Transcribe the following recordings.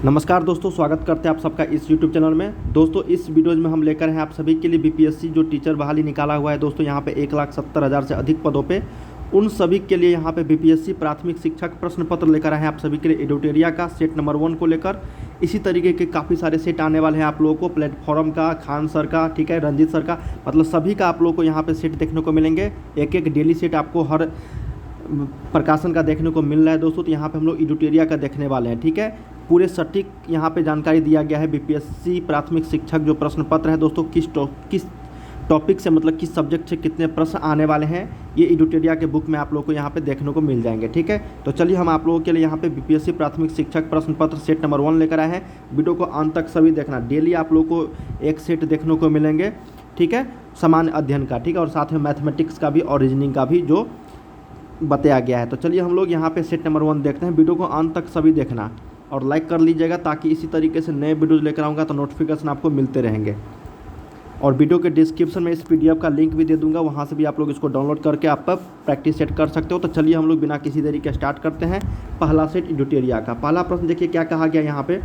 नमस्कार दोस्तों, स्वागत करते हैं आप सबका इस YouTube चैनल में। दोस्तों इस वीडियोज़ में हम लेकर हैं आप सभी के लिए बीपीएससी जो टीचर बहाली निकाला हुआ है। दोस्तों यहाँ पे 1,70,000 से अधिक पदों पे उन सभी के लिए यहाँ पे बीपीएससी प्राथमिक शिक्षक प्रश्न पत्र लेकर आए हैं आप सभी के लिए। एडिटोरिया का सेट नंबर 1 को लेकर इसी तरीके के काफ़ी सारे सेट आने वाले हैं आप लोगों को। प्लेटफॉर्म का, खान सर का, ठीक है, रंजीत सर का, मतलब सभी का आप लोगों को यहाँ पर सेट देखने को मिलेंगे। एक एक डेली सेट आपको हर प्रकाशन का देखने को मिल रहा है दोस्तों। तो यहाँ पे हम लोग एडिटोरिया का देखने वाले हैं, ठीक है। पूरे सटीक यहाँ पे जानकारी दिया गया है। बीपीएससी प्राथमिक शिक्षक जो प्रश्न पत्र है दोस्तों, किस टॉपिक से, मतलब किस सब्जेक्ट से कितने प्रश्न आने वाले हैं, ये एडिटोरिया के बुक में आप लोगों को यहाँ पे देखने को मिल जाएंगे, ठीक है। तो चलिए हम आप लोगों के लिए यहाँ पे बीपीएससी प्राथमिक शिक्षक प्रश्न पत्र सेट नंबर 1 लेकर आए हैं। वीडियो को अंत तक सभी देखना। डेली आप लोगों को एक सेट देखने को मिलेंगे, ठीक है, सामान्य अध्ययन का, ठीक है, और साथ में मैथमेटिक्स का भी और रीजनिंग का भी जो बताया गया है। तो चलिए हम लोग यहाँ पे सेट नंबर 1 देखते हैं। वीडियो को अंत तक सभी देखना और लाइक कर लीजिएगा, ताकि इसी तरीके से नए वीडियोज़ लेकर आऊँगा तो नोटिफिकेशन आपको मिलते रहेंगे। और वीडियो के डिस्क्रिप्शन में इस पीडीएफ का लिंक भी दे दूंगा, वहाँ से भी आप लोग इसको डाउनलोड करके आप प्रैक्टिस सेट कर सकते हो। तो चलिए हम लोग बिना किसी देरी के स्टार्ट करते हैं। पहला सेट एडिटोरिया का। पहला प्रश्न देखिए क्या कहा गया। यहाँ पे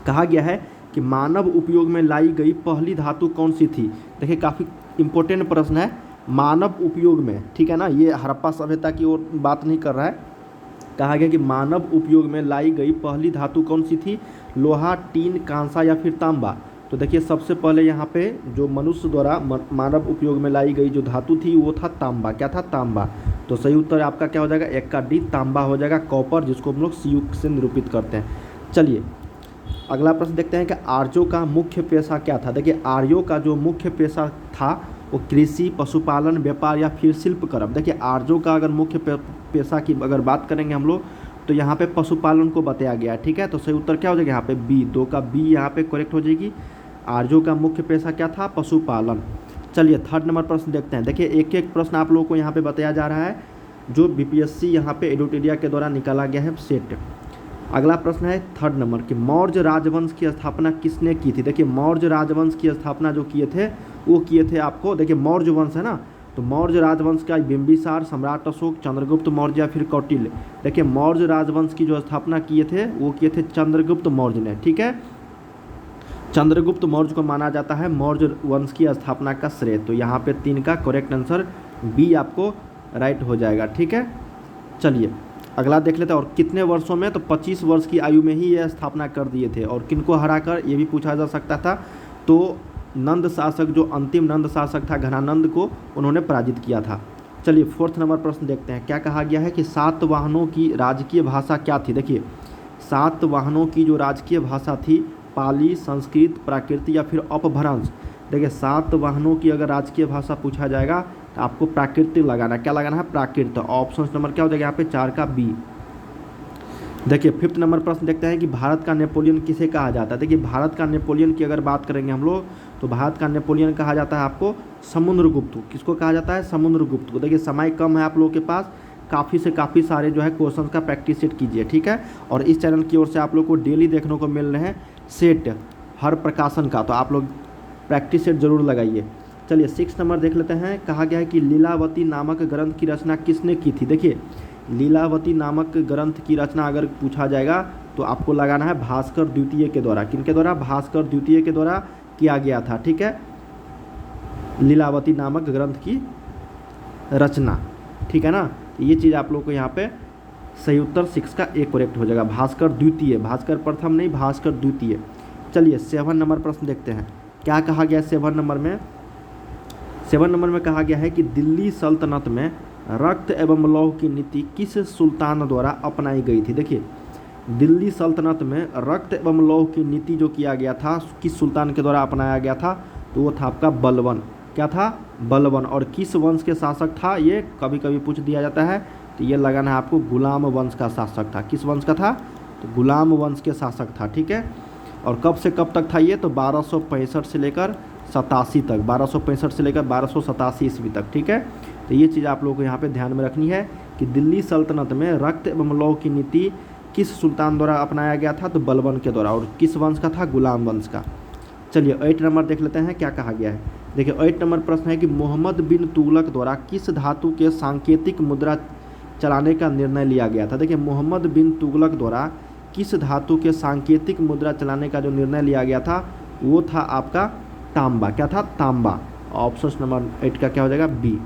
कहा गया है कि मानव उपयोग में लाई गई पहली धातु कौन सी थी। देखिए काफ़ी इंपॉर्टेंट प्रश्न है। मानव उपयोग में, ठीक है ना, ये हड़प्पा सभ्यता की ओर बात नहीं कर रहा है। कहा गया कि मानव उपयोग में लाई गई पहली धातु कौन सी थी। लोहा, टीन, कांसा या फिर तांबा। तो देखिए सबसे पहले यहाँ पे जो मनुष्य द्वारा मानव उपयोग में लाई गई जो धातु थी वो था तांबा। क्या था? तांबा। तो सही उत्तर आपका क्या हो जाएगा? 1 का डी, तांबा हो जाएगा। कॉपर, जिसको हम लोग Cu से निरूपित करते हैं। चलिए अगला प्रश्न देखते हैं कि आर्यों का मुख्य पेशा क्या था। देखिए आर्यों का जो मुख्य पेशा था वो कृषि, पशुपालन, व्यापार या फिर शिल्प कर्म। देखिए आर्यों का अगर मुख्य पेशा की अगर बात करेंगे हम लोग तो यहाँ पे पशुपालन को बताया गया है, ठीक है। तो सही उत्तर क्या हो जाएगा यहाँ पे? बी। 2 का बी यहाँ पे करेक्ट हो जाएगी। आर्यों का मुख्य पेशा क्या था? पशुपालन। चलिए थर्ड नंबर प्रश्न देखते हैं। देखिए एक एक प्रश्न आप लोगों को यहाँ पे बताया जा रहा है जो बीपीएससी यहाँ पे एडिटोरिया के द्वारा निकाला गया है सेट। अगला प्रश्न है थर्ड नंबर कि मौर्य राजवंश की स्थापना किसने की थी। देखिए मौर्य राजवंश की स्थापना जो किए थे वो किए थे आपको, देखिए मौर्य वंश है ना, तो मौर्य राजवंश का बिंबिसार, सम्राट अशोक, चंद्रगुप्त मौर्य या फिर कौटिल्य। देखिए मौर्य राजवंश की जो स्थापना किए थे वो किए थे चंद्रगुप्त मौर्य ने, ठीक है। चंद्रगुप्त मौर्य को माना जाता है मौर्य वंश की स्थापना का श्रेय। तो यहाँ पे 3 का करेक्ट आंसर बी आपको राइट हो जाएगा, ठीक है। चलिए अगला देख लेते हैं। और कितने वर्षों में? तो 25 वर्ष की आयु में ही यह स्थापना कर दिए थे। और किनको हराकर, ये भी पूछा जा सकता था। तो नंद शासक, जो अंतिम नंद शासक था घनानंद को, उन्होंने पराजित किया था। चलिए फोर्थ नंबर प्रश्न देखते हैं। क्या कहा गया है कि सातवाहनों की राजकीय भाषा क्या थी। देखिए सातवाहनों की जो राजकीय भाषा थी, पाली, संस्कृत, प्राकृत या फिर अपभ्रंश। देखिए सातवाहनों की अगर राजकीय भाषा पूछा जाएगा तो आपको प्राकृतिक लगाना है। क्या लगाना है? प्राकृत। ऑप्शन नंबर क्या हो जाएगा यहाँ पे? 4 का बी। देखिए फिफ्थ नंबर प्रश्न देखते हैं कि भारत का नेपोलियन किसे कहा जाता है। देखिए भारत का नेपोलियन की अगर बात करेंगे हम लोग तो भारत का नेपोलियन कहा जाता है आपको समुद्रगुप्त। किसको कहा जाता है? समुद्रगुप्त को। देखिए समय कम है आप लोगों के पास, काफ़ी से काफ़ी सारे जो है क्वेश्चन का प्रैक्टिस सेट कीजिए, ठीक है। और इस चैनल की ओर से आप लोग को डेली देखने को मिल रहे हैं सेट हर प्रकाशन का, तो आप लोग प्रैक्टिस सेट जरूर लगाइए। चलिए 6 नंबर देख लेते हैं। कहा गया है कि लीलावती नामक ग्रंथ की रचना किसने की थी। देखिए लीलावती नामक ग्रंथ की रचना अगर पूछा जाएगा तो आपको लगाना है भास्कर द्वितीय के द्वारा। किनके द्वारा? भास्कर द्वितीय के द्वारा किया गया था, ठीक है, लीलावती नामक ग्रंथ की रचना, ठीक है ना। ये चीज़ आप लोग को यहाँ पे सही उत्तर 6 का ए करेक्ट हो जाएगा। भास्कर द्वितीय, भास्कर प्रथम नहीं, भास्कर द्वितीय। चलिए 7 नंबर प्रश्न देखते हैं। क्या कहा गया 7 नंबर में? 7 नंबर में कहा गया है कि दिल्ली सल्तनत में रक्त एवं लौह की नीति किस सुल्तान द्वारा अपनाई गई थी। देखिए दिल्ली सल्तनत में रक्त एवं लौह की नीति जो किया गया था किस सुल्तान के द्वारा अपनाया गया था, तो वो था आपका बलबन। क्या था? बलबन। और किस वंश के शासक था ये कभी कभी पूछ दिया जाता है, तो ये लगाना है आपको गुलाम वंश का शासक था। किस वंश का था? तो गुलाम वंश के शासक था, ठीक है। और कब से कब तक था ये? तो 1265 से लेकर 87 तक, 1265 से लेकर 1287 ईस्वी तक, ठीक है। तो ये चीज़ आप लोगों को यहाँ पे ध्यान में रखनी है कि दिल्ली सल्तनत में रक्त एवं लौह की नीति किस सुल्तान द्वारा अपनाया गया था, तो बलबन के द्वारा। और किस वंश का था? गुलाम वंश का। चलिए 8 नंबर देख लेते हैं क्या कहा गया है। देखिए 8 नंबर प्रश्न है कि मोहम्मद बिन तुगलक द्वारा किस धातु के सांकेतिक मुद्रा चलाने का निर्णय लिया गया था। देखिए मोहम्मद बिन तुगलक द्वारा किस धातु के सांकेतिक मुद्रा चलाने का जो निर्णय लिया गया था वो था आपका तांबा। क्या था? तांबा। ऑप्शन नंबर 8 का क्या हो जाएगा? बी।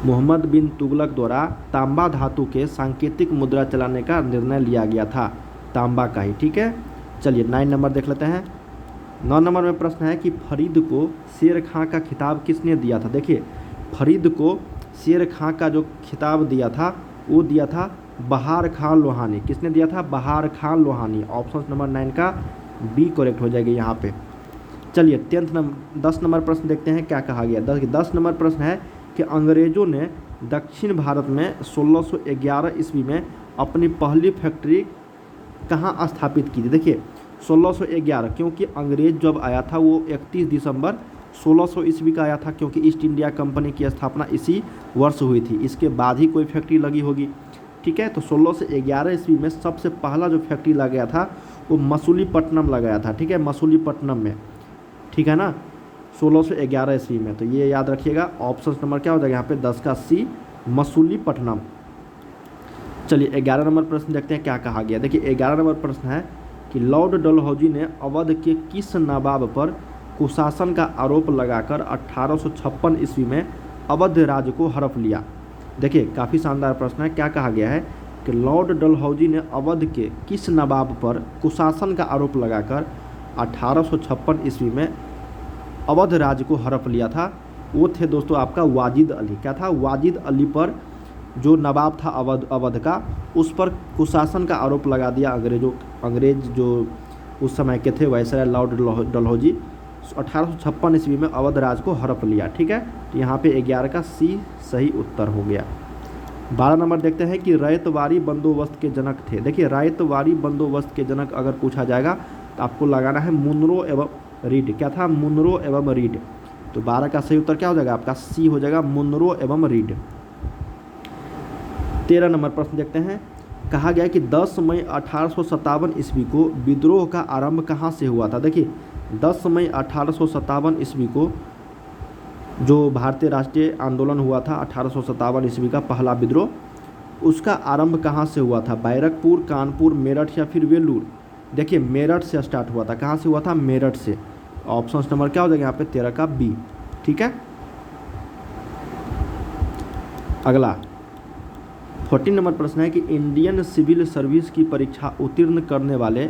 मोहम्मद बिन तुगलक द्वारा तांबा धातु के सांकेतिक मुद्रा चलाने का निर्णय लिया गया था, तांबा का ही। ठीक है, चलिए 9 नंबर देख लेते हैं। 9 नंबर में प्रश्न है कि फरीद को शेर खां का खिताब किसने दिया था? देखिए, फरीद को शेर खां का जो खिताब दिया था वो दिया था बहार खान लोहानी। किसने दिया था? बहार खान लोहानी। ऑप्शन नंबर 9 का बी करेक्ट हो जाएगी यहाँ पे। चलिए 10 नंबर प्रश्न देखते हैं क्या कहा गया। 10 नंबर प्रश्न है कि अंग्रेजों ने दक्षिण भारत में 1611 ईस्वी में अपनी पहली फैक्ट्री कहाँ स्थापित की थी? देखिए 1611, क्योंकि अंग्रेज जब आया था वो 31 दिसंबर 1600 ईस्वी का आया था, क्योंकि ईस्ट इंडिया कंपनी की स्थापना इसी वर्ष हुई थी। इसके बाद ही कोई फैक्ट्री लगी होगी। ठीक है, तो 1611 ईस्वी में सबसे पहला जो फैक्ट्री लगाया था वो मसूलीपट्टनम लगाया था। ठीक है, मसूलीपट्टनम में। ठीक है ना, 1611 ईस्वी में। तो ये याद रखिएगा। ऑप्शन नंबर क्या हो जाएगा यहाँ पे? 10 का सी, मसूलीपट्टनम। चलिए 11 नंबर प्रश्न देखते हैं क्या कहा गया। देखिए 11 नंबर प्रश्न है कि लॉर्ड डलहौजी ने अवध के किस नवाब पर कुशासन का आरोप लगाकर 1856 ईस्वी में अवध राज्य को हड़प लिया? देखिए काफ़ी शानदार प्रश्न है। क्या कहा गया है कि लॉर्ड डलहौजी ने अवध के किस नवाब पर कुशासन का आरोप लगाकर 1856 ईस्वी में अवध राज्य को हड़प लिया था? वो थे दोस्तों आपका वाजिद अली। क्या था? वाजिद अली पर जो नवाब था अवध का, उस पर कुशासन का आरोप लगा दिया अंग्रेज जो उस समय के थे वायसराय लॉर्ड डलहौजी। 1856 ईस्वी में अवध राज को हड़प लिया। ठीक है, तो यहाँ पे 11 का सी सही उत्तर हो गया। 12 नंबर देखते हैं कि रैयतवारी बंदोबस्त के जनक थे। देखिए रैयतवारी बंदोबस्त के जनक अगर पूछा जाएगा तो आपको लगाना है मुनरो एवं रीड। क्या था? मुनरो एवं रीड। तो 12 का सही उत्तर क्या हो जाएगा? आपका सी हो जाएगा, मुनरो एवं रीड। 13 नंबर प्रश्न देखते हैं। कहा गया कि 10 मई 1857 ईस्वी को विद्रोह का आरंभ कहाँ से हुआ था? देखिए 10 मई 1857 ईस्वी को जो भारतीय राष्ट्रीय आंदोलन हुआ था 1857 ईस्वी का पहला विद्रोह, उसका आरंभ कहाँ से हुआ था? बैरकपुर, कानपुर, मेरठ या फिर वेलूर? देखिए मेरठ से स्टार्ट हुआ था। कहाँ से हुआ था? मेरठ से। ऑप्शन नंबर क्या हो जाएगा यहाँ पे? 13 का बी। ठीक है, अगला 14 नंबर प्रश्न है कि इंडियन सिविल सर्विस की परीक्षा उत्तीर्ण करने वाले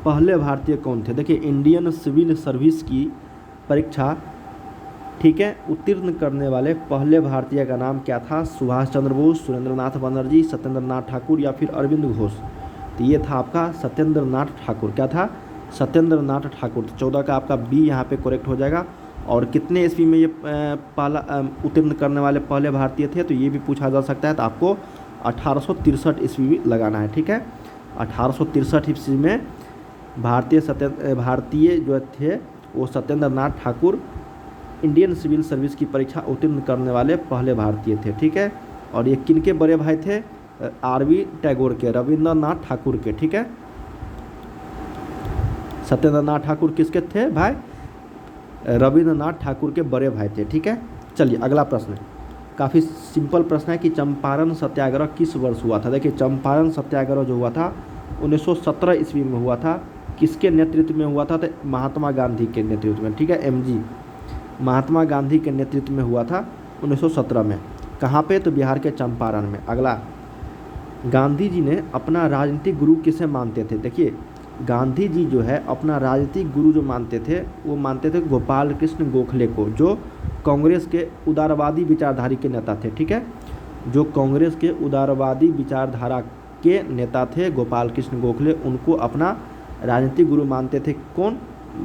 पहले भारतीय कौन थे? देखिए इंडियन सिविल सर्विस की परीक्षा, ठीक है, उत्तीर्ण करने वाले पहले भारतीय का नाम क्या था? सुभाष चंद्र बोस, सुरेंद्र नाथ बनर्जी, सत्येंद्र नाथ ठाकुर या फिर अरविंद घोष? तो ये था आपका सत्येंद्र नाथ ठाकुर। क्या था? सत्येंद्र नाथ ठाकुर। तो 14 का आपका बी यहाँ पे करेक्ट हो जाएगा। और कितने ईस्वी में ये पहला उत्तीर्ण करने वाले पहले भारतीय थे? तो ये भी पूछा जा सकता है, तो आपको 1863 ईस्वी लगाना है। ठीक है, 1863 ईस्वी में भारतीय जो थे वो Satyendra Nath Thakur Indian civil service की परीक्षा उत्तीर्ण करने वाले पहले भारतीय थे। ठीक है, और ये किनके बड़े भाई थे? आरवी टैगोर के, रविंद्रनाथ ठाकुर के। ठीक है, सत्येंद्र नाथ ठाकुर किसके थे भाई? रविंद्रनाथ ठाकुर के बड़े भाई थे। ठीक है, चलिए अगला प्रश्न काफ़ी सिंपल प्रश्न है कि चंपारण सत्याग्रह किस वर्ष हुआ था? देखिए चंपारण सत्याग्रह जो हुआ था 1917 ईस्वी में हुआ था। किसके नेतृत्व में हुआ था? तो महात्मा गांधी के नेतृत्व में। ठीक है, एमजी महात्मा गांधी के नेतृत्व में हुआ था 1917 में। कहाँ पे? तो बिहार के चंपारण में। अगला, गांधी जी ने अपना राजनीतिक गुरु किसे मानते थे? देखिए गांधी जी जो है अपना राजनीतिक गुरु जो मानते थे वो मानते थे गोपाल कृष्ण गोखले को, जो कांग्रेस के उदारवादी विचारधारी के नेता थे। ठीक है, जो कांग्रेस के उदारवादी विचारधारा के नेता थे गोपाल कृष्ण गोखले, उनको अपना राजनीतिक गुरु मानते थे। कौन?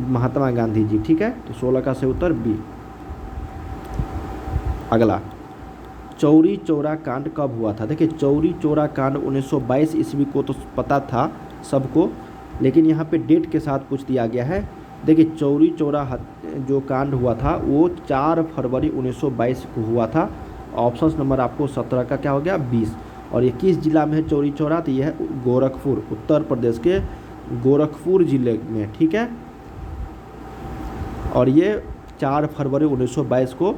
महात्मा गांधी जी। ठीक है, तो 16 का सही उत्तर बी। अगला, चौरी चौरा कांड कब हुआ था? देखिए चौरी चौरा कांड 1922 ईस्वी को तो पता था सबको, लेकिन यहाँ पे डेट के साथ पूछ दिया गया है। देखिए चौरी चौरा जो कांड हुआ था वो 4 फरवरी 1922 को हुआ था। ऑप्शन नंबर आपको 17 का क्या हो गया? 20। और ये किस जिला में है चौरी चौरा? तो यह है गोरखपुर, उत्तर प्रदेश के गोरखपुर जिले में। ठीक है, और ये 4 फरवरी 1922 को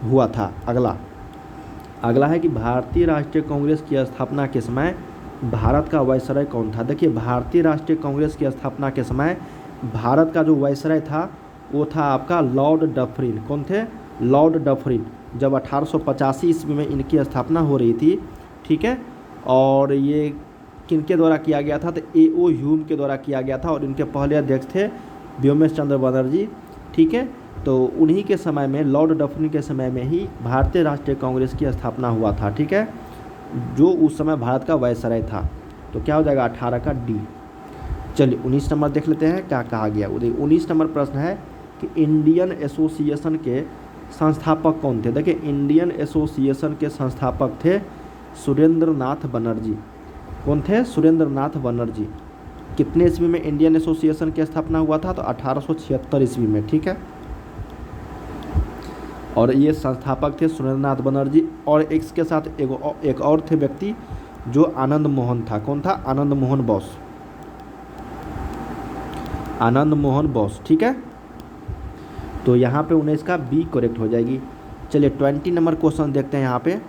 हुआ था। अगला है कि भारतीय राष्ट्रीय कांग्रेस की स्थापना के समय भारत का वायसराय कौन था? देखिए, भारतीय राष्ट्रीय कांग्रेस की स्थापना के समय भारत का जो वायसराय था वो था आपका लॉर्ड डफरिन। कौन थे? Lord Dufferin. जब 1885 ईस्वी में इनकी स्थापना हो रही थी, ठीक है, और ये किनके द्वारा किया गया था? तो A.O. ह्यूम के द्वारा किया गया था और इनके पहले अध्यक्ष थे व्योमेश चंद्र बनर्जी, ठीक है। तो उन्हीं के समय में, लॉर्ड डफरिन के समय में ही भारतीय राष्ट्रीय कांग्रेस की स्थापना हुआ था, ठीक है, जो उस समय भारत का वायसराय था। तो क्या हो जाएगा? 18 का डी। चलिए 19 नंबर देख लेते हैं क्या कहा गया। 19 नंबर प्रश्न है कि इंडियन एसोसिएशन के संस्थापक कौन थे? देखिए, इंडियन एसोसिएशन के संस्थापक थे सुरेंद्र नाथ बनर्जी। कौन थे? सुरेंद्र नाथ बनर्जी। कितने ईस्वी में इंडियन एसोसिएशन की स्थापना हुआ था? तो 1876 ईस्वी में, ठीक है। और ये संस्थापक थे सुरेंद्र नाथ बनर्जी, और इसके साथ एक और थे व्यक्ति जो आनंद मोहन था। कौन था? आनंद मोहन बोस। आनंद मोहन बोस, ठीक है। तो यहाँ पे 19 का बी करेक्ट हो जाएगी। चलिए 20 नंबर क्वेश्चन देखते हैं। यहाँ पे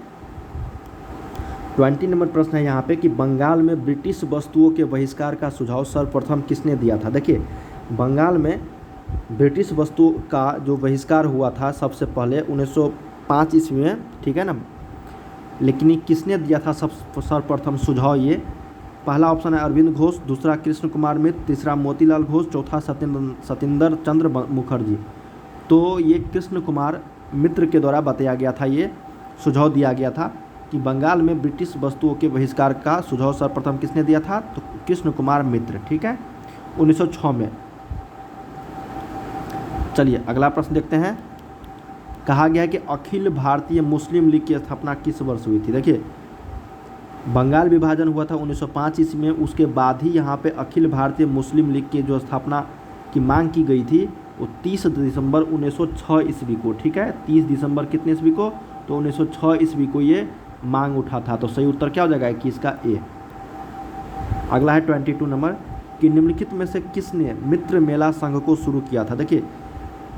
20 नंबर प्रश्न है यहाँ पे कि बंगाल में ब्रिटिश वस्तुओं के बहिष्कार का सुझाव सर्वप्रथम किसने दिया था? देखिए, बंगाल में ब्रिटिश वस्तु का जो बहिष्कार हुआ था सबसे पहले 1905 ईस्वी में, ठीक है ना। लेकिन किसने दिया था सर्वप्रथम सुझाव? ये पहला ऑप्शन है अरविंद घोष, दूसरा कृष्ण कुमार मित्र, तीसरा मोतीलाल घोष, चौथा सत्येंद्र चंद्र मुखर्जी। तो ये कृष्ण कुमार मित्र के द्वारा बताया गया था, ये सुझाव दिया गया था कि बंगाल में ब्रिटिश वस्तुओं के बहिष्कार का सुझाव सर्वप्रथम किसने दिया था? तो कृष्ण कुमार मित्र, ठीक है, 1906 में। चलिए अगला प्रश्न देखते हैं। कहा गया है कि अखिल भारतीय मुस्लिम लीग की स्थापना किस वर्ष हुई थी? देखिए, बंगाल विभाजन हुआ था 1905 ईस्वी में, उसके बाद ही यहाँ पे अखिल भारतीय मुस्लिम लीग की जो स्थापना की मांग की गई थी वो 30 दिसंबर 1906 ईस्वी को, ठीक है। 30 दिसंबर कितने ईस्वी को? तो 1906 ईस्वी को ये मांग उठा था। तो सही उत्तर क्या हो जाएगा? 21 का ए। अगला है 22 नंबर कि निम्नलिखित में से किसने मित्र मेला संघ को शुरू किया था? देखिए,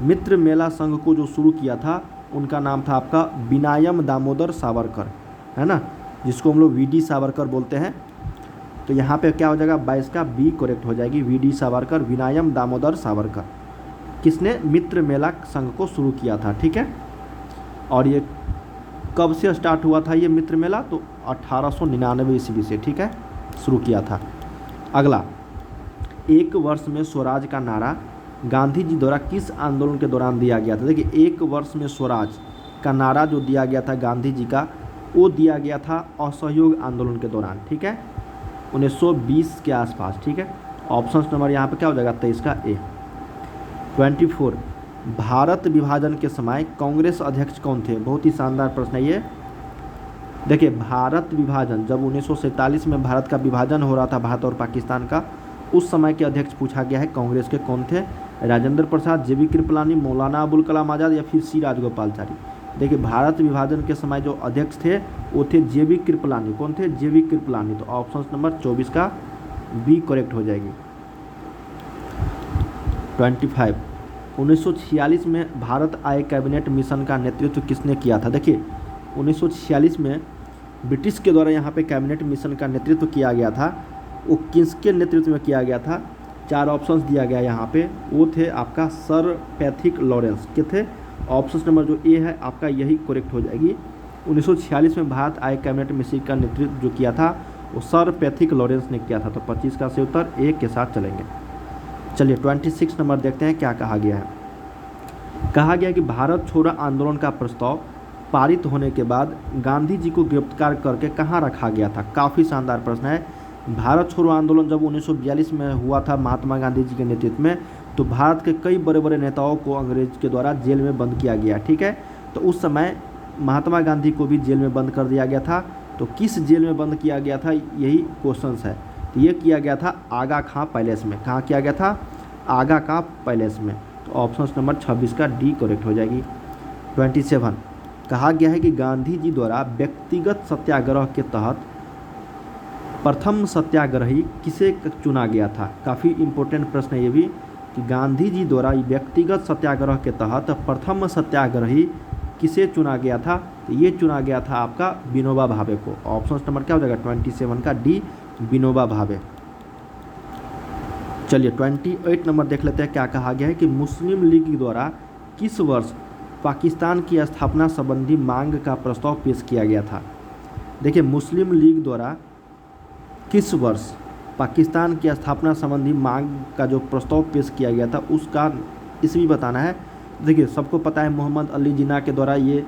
मित्र मेला संघ को जो शुरू किया था उनका नाम था आपका विनायम दामोदर सावरकर, है ना, जिसको हम लोग वीडी सावरकर बोलते हैं। तो यहाँ पे क्या हो जाएगा? 22 का बी करेक्ट हो जाएगी। वीडी सावरकर, विनायम दामोदर सावरकर, किसने मित्र मेला संघ को शुरू किया था, ठीक है। और ये कब से स्टार्ट हुआ था ये मित्र मेला? तो 1899 ईस्वी से, ठीक है, शुरू किया था। अगला, एक वर्ष में स्वराज का नारा गांधी जी द्वारा किस आंदोलन के दौरान दिया गया था? देखिए, एक वर्ष में स्वराज का नारा जो दिया गया था गांधी जी का, वो दिया गया था असहयोग आंदोलन के दौरान, ठीक है, 1920 के आसपास, ठीक है। ऑप्शन नंबर यहाँ पे क्या हो जाएगा? 23 का ए। 24, भारत विभाजन के समय कांग्रेस अध्यक्ष कौन थे? बहुत ही शानदार प्रश्न है ये। देखिए, भारत विभाजन जब 1947 में भारत का विभाजन हो रहा था, भारत और पाकिस्तान का, उस समय के अध्यक्ष पूछा गया है कांग्रेस के कौन थे? राजेंद्र प्रसाद, जे बी कृपलानी, मौलाना अबुल कलाम आज़ाद या फिर सी राजगोपालचारी। देखिए, भारत विभाजन के समय जो अध्यक्ष थे वो थे जे बी कृपलानी। कौन थे? J B Kripalani. तो ऑप्शन नंबर 24 का बी करेक्ट हो जाएगी। 25, 1946 में भारत आय कैबिनेट मिशन का नेतृत्व किसने किया था? देखिए, 1946 में ब्रिटिश के द्वारा यहाँ पे कैबिनेट मिशन का नेतृत्व किया गया था। वो किसके नेतृत्व में किया गया था? 4 ऑप्शंस दिया गया यहाँ पे। वो थे आपका सर पैथिक लॉरेंस के थे। ऑप्शन नंबर जो ए है आपका यही करेक्ट हो जाएगी। 1946 में भारत आय कैबिनेट मिशन का नेतृत्व जो किया था वो सर पैथिक लॉरेंस ने किया था। तो 25 का सही उत्तर ए के साथ चलेंगे। चलिए 26 नंबर देखते हैं क्या कहा गया है। कहा गया कि भारत छोड़ो आंदोलन का प्रस्ताव पारित होने के बाद गांधी जी को गिरफ्तार करके कहाँ रखा गया था? काफ़ी शानदार प्रश्न है। भारत छोड़ो आंदोलन जब 1942 में हुआ था महात्मा गांधी जी के नेतृत्व में, तो भारत के कई बड़े बड़े नेताओं को अंग्रेज के द्वारा जेल में बंद किया गया, ठीक है। तो उस समय महात्मा गांधी को भी जेल में बंद कर दिया गया था। तो किस जेल में बंद किया गया था, यही क्वेश्चन है। तो ये किया गया था आगा खां पैलेस में। कहाँ किया गया था? आगा खां पैलेस में। तो ऑप्शन नंबर 26 का डी करेक्ट हो जाएगी। 27, कहा गया है कि गांधी जी द्वारा व्यक्तिगत सत्याग्रह के तहत प्रथम सत्याग्रही किसे चुना गया था? काफ़ी इम्पोर्टेंट प्रश्न है ये भी कि गांधी जी द्वारा व्यक्तिगत सत्याग्रह के तहत प्रथम सत्याग्रही किसे चुना गया था? तो ये चुना गया था आपका विनोबा भावे को। ऑप्शन नंबर क्या हो जाएगा? 27 का डी विनोबा भावे। चलिए 28 नंबर देख लेते हैं क्या कहा गया है कि मुस्लिम लीग द्वारा किस वर्ष पाकिस्तान की स्थापना संबंधी मांग का प्रस्ताव पेश किया गया था। देखिए मुस्लिम लीग द्वारा किस वर्ष पाकिस्तान की स्थापना संबंधी मांग का जो प्रस्ताव पेश किया गया था उसका ईस्वी बताना है। देखिए सबको पता है मोहम्मद अली जिन्ना के द्वारा ये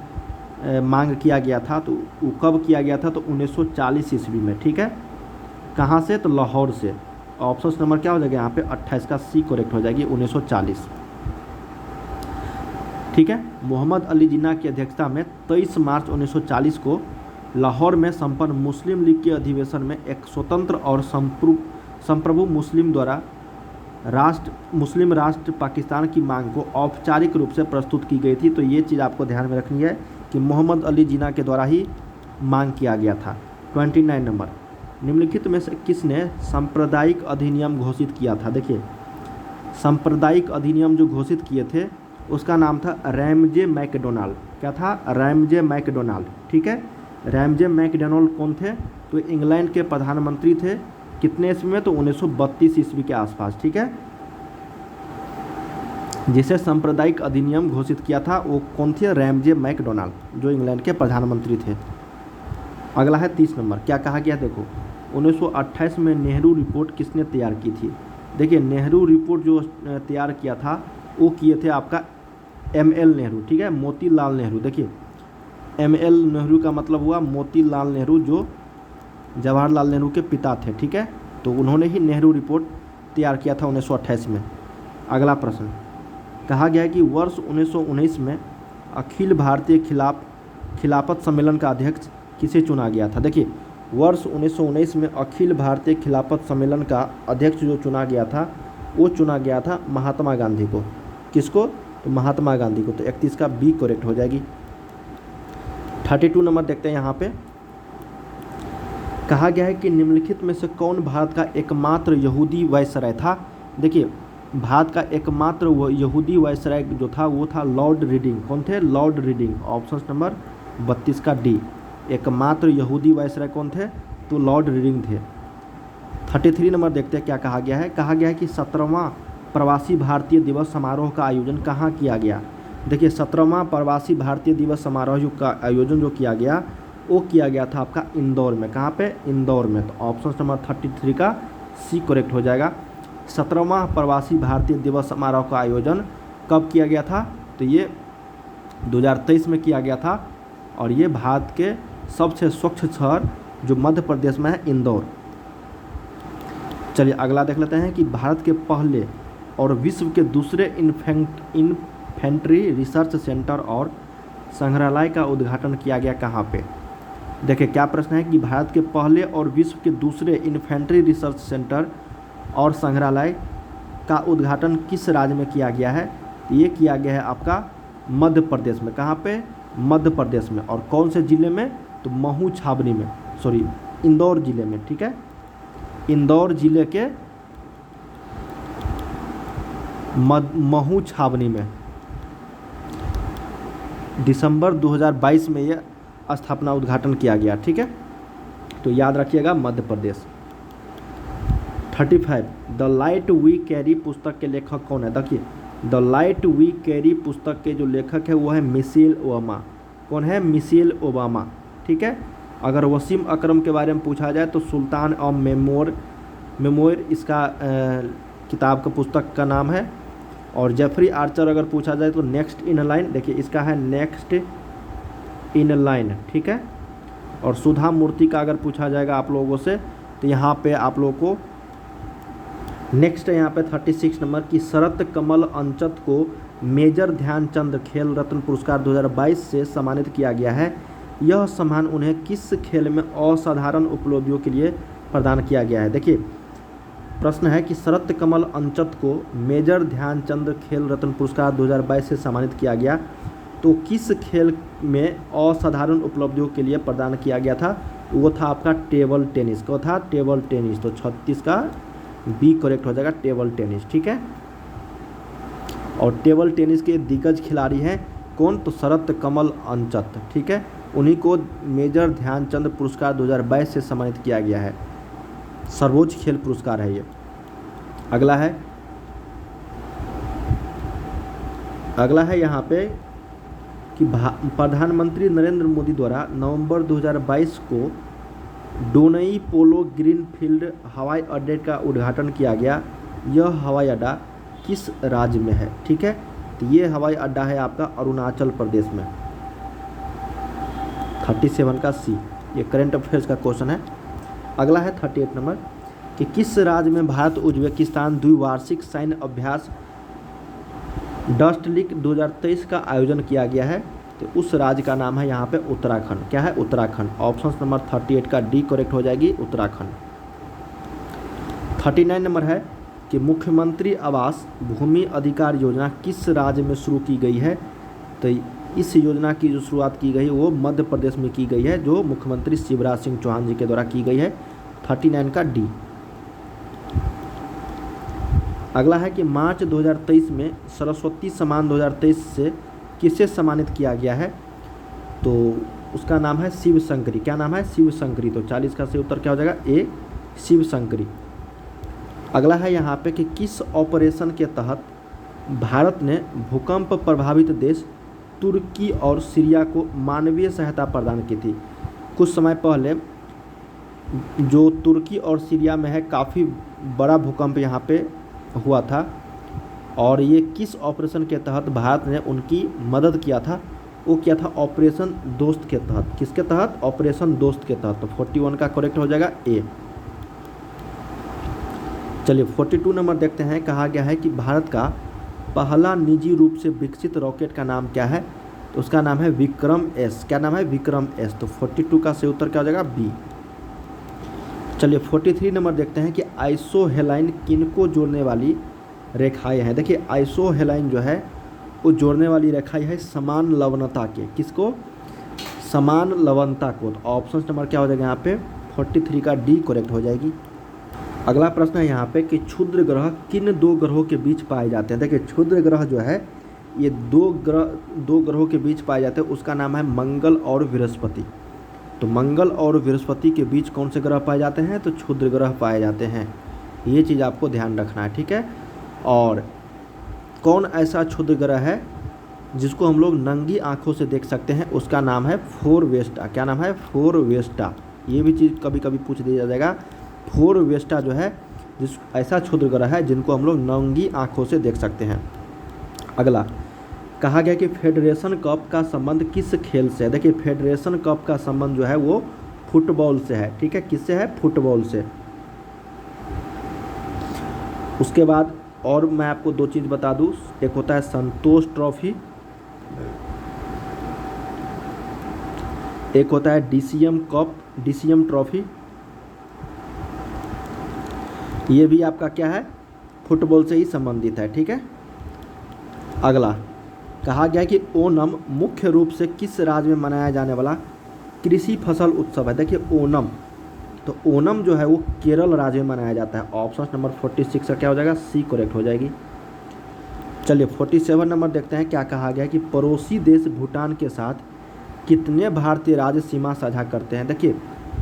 मांग किया गया था, तो वो कब किया गया था, तो 1940 ईस्वी में। ठीक है, कहाँ से, तो लाहौर से। ऑप्शन नंबर क्या हो जाएगा यहाँ पे 28 का सी करेक्ट हो जाएगी 1940। ठीक है, मोहम्मद अली जिन्ना की अध्यक्षता में 23 मार्च 1940 को लाहौर में संपन्न मुस्लिम लीग के अधिवेशन में एक स्वतंत्र और संप्रभु मुस्लिम राष्ट्र पाकिस्तान की मांग को औपचारिक रूप से प्रस्तुत की गई थी। तो ये चीज़ आपको ध्यान में रखनी है कि मोहम्मद अली जिन्ना के द्वारा ही मांग किया गया था। 29 नंबर, निम्नलिखित में से किसने सांप्रदायिक अधिनियम घोषित किया था। देखिए सांप्रदायिक अधिनियम जो घोषित किए थे उसका नाम था रैमजे मैकडोनाल्ड। क्या था, रैमजे मैकडोनाल्ड। ठीक है, रैमजे मैकडोनाल्ड कौन थे, तो इंग्लैंड के प्रधानमंत्री थे। कितने ईस्वी में, तो 1932 ईस्वी के आसपास। ठीक है, जिसे सांप्रदायिक अधिनियम घोषित किया था वो कौन थे, रैमजे मैकडोनाल्ड, जो इंग्लैंड के प्रधानमंत्री थे। अगला है 30 नंबर, क्या कहा गया, देखो 1928 में नेहरू रिपोर्ट किसने तैयार की थी। देखिए नेहरू रिपोर्ट जो तैयार किया था वो किए थे आपका ML नेहरू। ठीक है, मोतीलाल नेहरू। देखिए ML नेहरू का मतलब हुआ मोतीलाल नेहरू, जो जवाहरलाल नेहरू के पिता थे। ठीक है, तो उन्होंने ही नेहरू रिपोर्ट तैयार किया था 1928 में। अगला प्रश्न, कहा गया है कि वर्ष 1919 में अखिल भारतीय खिलाफत सम्मेलन का अध्यक्ष किसे चुना गया था। देखिए वर्ष 1919 में अखिल भारतीय खिलाफत सम्मेलन का अध्यक्ष जो चुना गया था वो चुना गया था महात्मा गांधी को। किसको, तो महात्मा गांधी को। तो 31 का बी करेक्ट हो जाएगी। 32 नंबर देखते हैं यहाँ पे, कहा गया है कि निम्नलिखित में से कौन भारत का एकमात्र यहूदी वायसराय था। देखिए भारत का एकमात्र यहूदी वायसराय जो था वो था लॉर्ड रीडिंग। कौन थे, लॉर्ड रीडिंग। ऑप्शन नंबर 32 का डी। एकमात्र यहूदी वायसराय कौन थे, तो लॉर्ड रीडिंग थे। 33 नंबर देखते हैं क्या कहा गया है। कहा गया है कि 17वां प्रवासी भारतीय दिवस समारोह का आयोजन कहाँ किया गया। देखिए 17वां प्रवासी भारतीय दिवस समारोह का आयोजन जो किया गया वो किया गया था आपका इंदौर में। कहाँ पे, इंदौर में। तो ऑप्शन नंबर 33 का सी करेक्ट हो जाएगा। 17वां प्रवासी भारतीय दिवस समारोह का आयोजन कब किया गया था, तो ये 2023 में किया गया था। और ये भारत के सबसे स्वच्छ शहर जो मध्य प्रदेश में है, इंदौर। चलिए अगला देख लेते हैं कि भारत के पहले और विश्व के दूसरे इन्फेंट्री रिसर्च सेंटर और संग्रहालय का उद्घाटन किया गया कहाँ पे। देखिए क्या प्रश्न है कि भारत के पहले और विश्व के दूसरे इन्फेंट्री रिसर्च सेंटर और संग्रहालय का उद्घाटन किस राज्य में किया गया है। ये किया गया है आपका मध्य प्रदेश में। कहाँ पे, मध्य प्रदेश में। और कौन से ज़िले में, तो महू छावनी में, सॉरी इंदौर ज़िले में। ठीक है, इंदौर ज़िले के महू छावनी में दिसंबर 2022 में यह स्थापना उद्घाटन किया गया। ठीक है, तो याद रखिएगा Madhya Pradesh. 35 the light we carry पुस्तक के लेखक कौन है। देखिए द लाइट वी कैरी पुस्तक के जो लेखक है वो है मिशेल ओबामा। कौन है, मिशेल ओबामा। ठीक है, अगर वसीम अकरम के बारे में पूछा जाए तो सुल्तान ऑफ मेमोर इसका किताब का पुस्तक का नाम है। और जेफरी आर्चर अगर पूछा जाए तो नेक्स्ट इन लाइन, देखिए इसका है नेक्स्ट इन लाइन। ठीक है, और सुधा मूर्ति का अगर पूछा जाएगा आप लोगों से तो यहाँ पे आप लोगों को नेक्स्ट है यहाँ पे 36 नंबर की शरत कमल अंचत को मेजर ध्यानचंद खेल रत्न पुरस्कार 2022 से सम्मानित किया गया है। यह सम्मान उन्हें किस खेल में असाधारण उपलब्धियों के लिए प्रदान किया गया है। देखिए प्रश्न है कि शरत कमल अंचत को मेजर ध्यानचंद खेल रत्न पुरस्कार 2022 से सम्मानित किया गया, तो किस खेल में असाधारण उपलब्धियों के लिए प्रदान किया गया था। वो था आपका टेबल टेनिस। क्या था, टेबल टेनिस। तो 36 का बी करेक्ट हो जाएगा, टेबल टेनिस। ठीक है, और टेबल टेनिस के दिग्गज खिलाड़ी हैं कौन, तो शरत कमल अंचत। ठीक है, उन्हीं को मेजर ध्यानचंद पुरस्कार 2022 से सम्मानित किया गया है। सर्वोच्च खेल पुरस्कार है ये। अगला है यहाँ पे कि प्रधानमंत्री नरेंद्र मोदी द्वारा नवंबर 2022 को डोनई पोलो ग्रीनफील्ड हवाई अड्डे का उद्घाटन किया गया। यह हवाई अड्डा किस राज्य में है? ठीक है, तो ये हवाई अड्डा है आपका अरुणाचल प्रदेश में। 37 का सी, ये करंट अफेयर्स का क्वेश्चन है। अगला है 38 नंबर कि किस राज्य में भारत उज्बेकिस्तान द्विवार्षिक सैन्य अभ्यास डस्टलिक 2023 का आयोजन किया गया है? तो उस राज्य का नाम है यहाँ पे उत्तराखंड। क्या है? उत्तराखंड। ऑप्शन नंबर 38 का डी करेक्ट हो जाएगी, उत्तराखंड। 39 नंबर है कि मुख्यमंत्री आवास भूमि अधिकार योजना किस राज्य में शुरू की गई है? तो इस योजना की जो शुरुआत की गई वो मध्य प्रदेश में की गई है, जो मुख्यमंत्री शिवराज सिंह चौहान जी के द्वारा की गई है। 39 का डी। अगला है कि मार्च 2023 में सरस्वती सम्मान 2023 से किसे सम्मानित किया गया है? तो उसका नाम है शिव शंकरी। क्या नाम है? शिव शंकरी। तो 40 का सही उत्तर क्या हो जाएगा? ए, शिव शंकरी। अगला है यहाँ पे कि किस ऑपरेशन के तहत भारत ने भूकंप प्रभावित देश तुर्की और सीरिया को मानवीय सहायता प्रदान की थी? कुछ समय पहले जो तुर्की और सीरिया में है काफ़ी बड़ा भूकंप यहाँ पे हुआ था, और ये किस ऑपरेशन के तहत भारत ने उनकी मदद किया था? वो किया था ऑपरेशन दोस्त के तहत। किसके तहत? ऑपरेशन दोस्त के तहत। तो 41 का करेक्ट हो जाएगा ए। चलिए 42 नंबर देखते हैं। कहा गया है कि भारत का पहला निजी रूप से विकसित रॉकेट का नाम क्या है? तो उसका नाम है विक्रम एस। क्या नाम है? विक्रम एस। तो 42 का सही उत्तर क्या हो जाएगा? बी। चलिए 43 नंबर देखते हैं कि आइसोहेलाइन किनको जोड़ने वाली रेखाएं हैं? देखिए आइसोहेलाइन जो है वो जोड़ने वाली रेखाएं है समान लवणता के। किसको? समान लवणता को। तो ऑप्शन नंबर क्या हो जाएगा यहाँ पे? 43 का डी करेक्ट हो जाएगी। अगला प्रश्न है यहाँ पे कि क्षुद्र ग्रह किन दो ग्रहों के बीच पाए जाते हैं? देखिए क्षुद्र ग्रह जो है ये दो ग्रहों के बीच पाए जाते हैं। उसका नाम है मंगल और बृहस्पति। तो मंगल और बृहस्पति के बीच कौन से ग्रह पाए जाते हैं? तो क्षुद्र ग्रह पाए जाते हैं। ये चीज़ आपको ध्यान रखना है, ठीक है। और कौन ऐसा क्षुद्र ग्रह है जिसको हम लोग नंगी आंखों से देख सकते हैं? उसका नाम है फोरवेस्टा। क्या नाम है? फोरवेस्टा। ये भी चीज़ कभी कभी पूछ दिया जाएगा। फोरवेस्टा जो है जिस ऐसा क्षुद्र ग्रह है जिनको हम लोग नंगी आंखों से देख सकते हैं। अगला कहा गया कि फेडरेशन कप का संबंध किस खेल से है? देखिए फेडरेशन कप का संबंध जो है वो फुटबॉल से है, ठीक है। किससे है? फुटबॉल से। उसके बाद और मैं आपको दो चीज़ बता दूं। एक होता है संतोष ट्रॉफी, एक होता है डीसीएम कप, डीसीएम ट्रॉफी। ये भी आपका क्या है? फुटबॉल से ही संबंधित है, ठीक है। अगला कहा गया कि ओणम मुख्य रूप से किस राज्य में मनाया जाने वाला कृषि फसल उत्सव है? देखिए ओणम, तो ओणम जो है वो केरल राज्य में मनाया जाता है। ऑप्शन नंबर 46 का क्या हो जाएगा? सी करेक्ट हो जाएगी। चलिए 47 नंबर देखते हैं। क्या कहा गया कि पड़ोसी देश भूटान के साथ कितने भारतीय राज्य सीमा साझा करते हैं? देखिए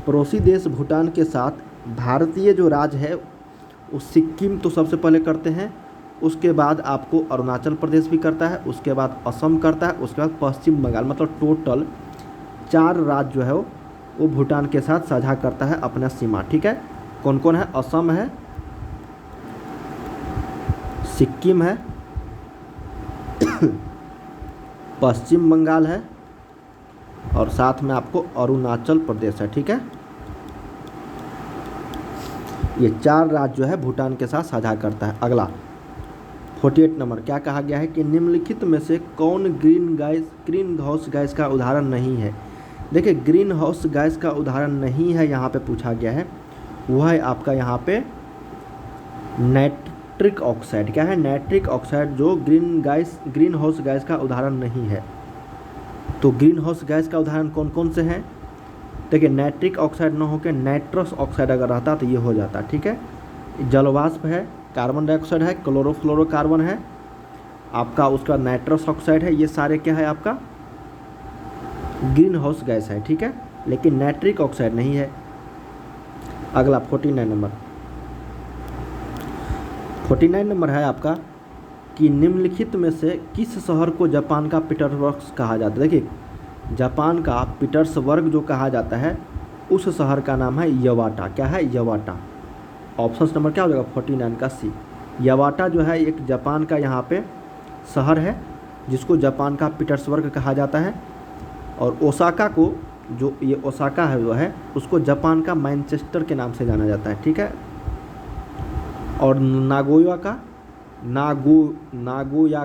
पड़ोसी देश भूटान के साथ भारतीय जो राज्य है वो सिक्किम तो सबसे पहले करते हैं, उसके बाद आपको अरुणाचल प्रदेश भी करता है, उसके बाद असम करता है, उसके बाद पश्चिम बंगाल। मतलब टोटल 4 राज्य जो है वो भूटान के साथ साझा करता है अपना सीमा, ठीक है। कौन कौन है? असम है, सिक्किम है, पश्चिम बंगाल है और साथ में आपको अरुणाचल प्रदेश है, ठीक है। ये 4 राज्य जो है भूटान के साथ साझा करता है। अगला 48 नंबर क्या कहा गया है कि निम्नलिखित में से कौन ग्रीन हाउस गैस का उदाहरण नहीं है? देखिए ग्रीन हाउस गैस का उदाहरण नहीं है यहाँ पे पूछा गया है, वह है आपका यहाँ पे नाइट्रिक ऑक्साइड। क्या है? नाइट्रिक ऑक्साइड जो ग्रीन हाउस गैस का उदाहरण नहीं है। तो ग्रीन हाउस गैस का उदाहरण कौन कौन से हैं? देखिए नाइट्रिक ऑक्साइड न होकर नाइट्रस ऑक्साइड अगर रहता तो ये हो जाता, ठीक है। जलवाष्प है, कार्बन डाइऑक्साइड है, क्लोरोफ्लोरोकार्बन है आपका, उसका नाइट्रस ऑक्साइड है। ये सारे क्या है? आपका ग्रीन हाउस गैस है, ठीक है, लेकिन नाइट्रिक ऑक्साइड नहीं है। अगला 49 नंबर है आपका कि निम्नलिखित में से किस शहर को जापान का पीटर्सबर्ग कहा जाता है। देखिए, जापान का पीटर्सबर्ग जो कहा जाता है उस शहर का नाम है यवाटा। क्या है? यवाटा। ऑप्शन नंबर क्या हो जाएगा? 49 का सी। यवाटा जो है एक जापान का यहाँ पे शहर है जिसको जापान का पीटर्सबर्ग कहा जाता है। और ओसाका को, जो ये ओसाका है जो है, उसको जापान का मैनचेस्टर के नाम से जाना जाता है। ठीक है। और नागोया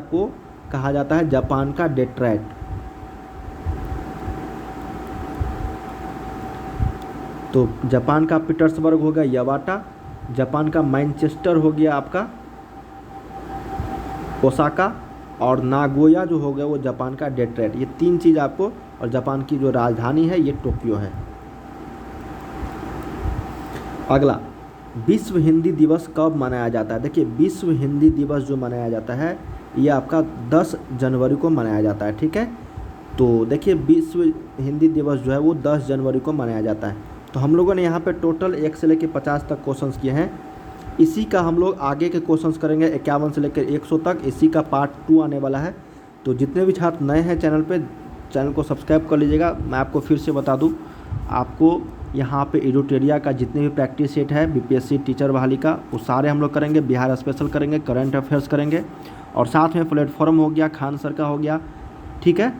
को कहा जाता है जापान का डेट्रॉइट। तो जापान का पीटर्सबर्ग हो गया यवाटा, जापान का मैनचेस्टर हो गया आपका ओसाका, और नागोया जो हो गया वो जापान का डेट्रॉइट। ये 3 चीज़ आपको, और जापान की जो राजधानी है ये टोक्यो है। अगला, विश्व हिंदी दिवस कब मनाया जाता है? देखिए, विश्व हिंदी दिवस जो मनाया जाता है ये आपका 10 जनवरी को मनाया जाता है। ठीक है। तो देखिए, विश्व हिंदी दिवस जो है वो 10 जनवरी को मनाया जाता है। तो हम लोगों ने यहाँ पे टोटल 1 से लेकर 50 तक क्वेश्चंस किए हैं। इसी का हम लोग आगे के क्वेश्चंस करेंगे 51 से लेकर 100 तक। इसी का पार्ट 2 आने वाला है। तो जितने भी छात्र नए हैं चैनल पे, चैनल को सब्सक्राइब कर लीजिएगा। मैं आपको फिर से बता दूं, आपको यहाँ पे एडुटेरिया का जितने भी प्रैक्टिस सेट है बीपीएससी टीचर बहाली का, वो सारे हम लोग करेंगे। बिहार स्पेशल करेंगे, करंट अफेयर्स करेंगे, और साथ में प्लेटफॉर्म हो गया, खान सर का हो गया। ठीक है।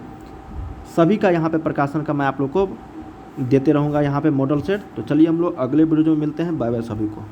सभी का यहाँ पे प्रकाशन का मैं आप लोग को देते रहूँगा यहाँ पे मॉडल सेट। तो चलिए हम लोग अगले वीडियो में मिलते हैं। बाय बाय सभी को।